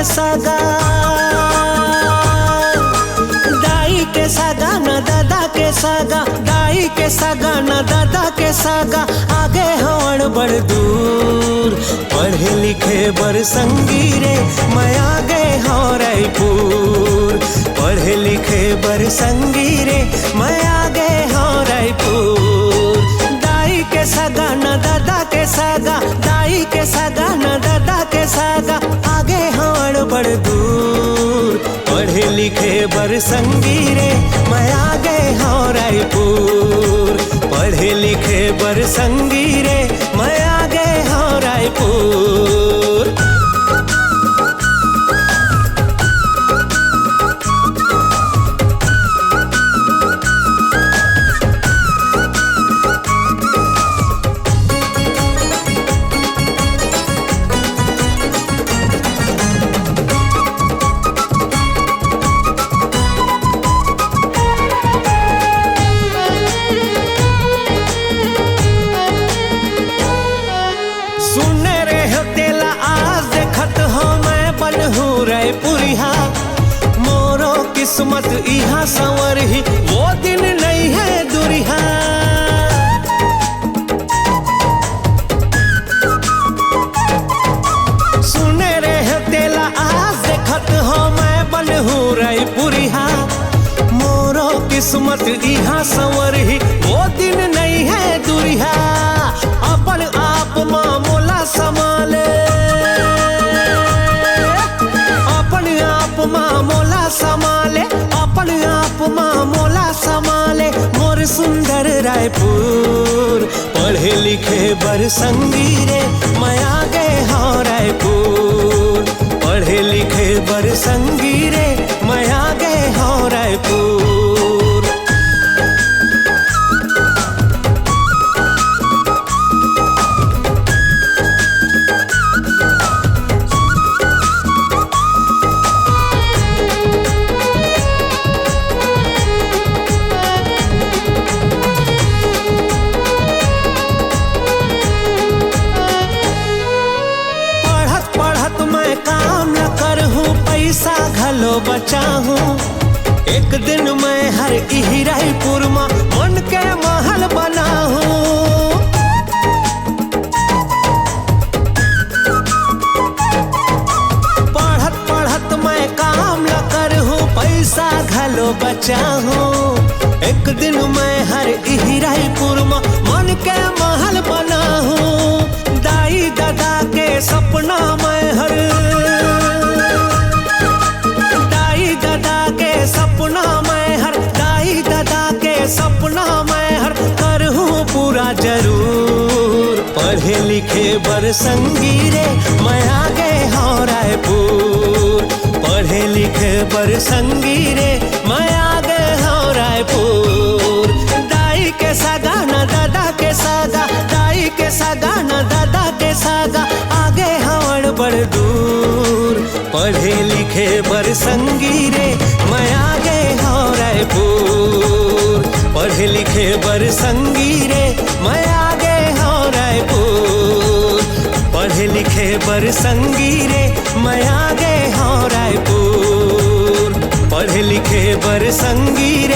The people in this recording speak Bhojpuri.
के सागा, दाई के सागा न दादा के सागा, दाई के सागा न दादा के सागा, आगे हवड़ बड़ दूर। पढ़े लिखे बर संगी रे मैं आगे हूँ रायपुर, पढ़े लिखे बर संगी रे मैं आगे हूँ रायपुर। दाई के सागा न दादा के सागा, दाई के सागा न दादा के सागा, आगे हवड़ बड़ दूर। पढ़े लिखे बर संगी रे मैं आगे हूँ रायपुर, पढ़े लिखे बर संगी रे मैं आगे हूँ रायपुर। सुने रे हो तेला आज देखत हो मैं बनहू रायपुरिया, मोरो किस्मत इहा संवर ही वो दिन नहीं है दुरिहा। सुने रे हो तेला आज देखत हो मैं बनहू रायपुरिया, मोरो किस्मत इहा संवर ही वो दिन नहीं है दुरिहा। अपन आप मामोला संभाले, अपन आप मामोला संभाले, अपन आप मामोला संभाले मोर सुंदर रायपुर। पढ़े लिखे बर संगी रे मैं आगे हूँ रायपुर, पढ़े लिखे बर संगी रे मैं आगे हूँ रायपुर। काम न करहूँ पैसा घलो बचाहूँ, एक दिन मैं हर इही रायपुर में मन के महल बनाहूँ। पढ़त पढ़त मैं काम न करहूँ पैसा घलो बचाहूँ, एक दिन मैं हर इही रायपुर में मन के महल बनाहूँ। दाई दादा के सपना मैं हर, दाई दादा के सपना मैं हर, दाई दादा के सपना मैं हर करहूँ पूरा जरूर। पढ़े लिखे बर संगी रे मैं आगे हूँ रायपुर, पढ़े लिखे बर संगी रे मैं आगे हूँ रायपुर। दाई के सागा न दादा के सागा, दाई के सागा न दादा के सागा, आगे हवड़ बड़ दूर। पढ़े लिखे बर संगी रे मैं आगे हूँ रायपुर, पढ़े लिखे बर संगी रे मैं आगे हूँ रायपुर, पढ़े लिखे बर संगी रे मैं आगे हूँ रायपुर, पढ़े लिखे बर संगी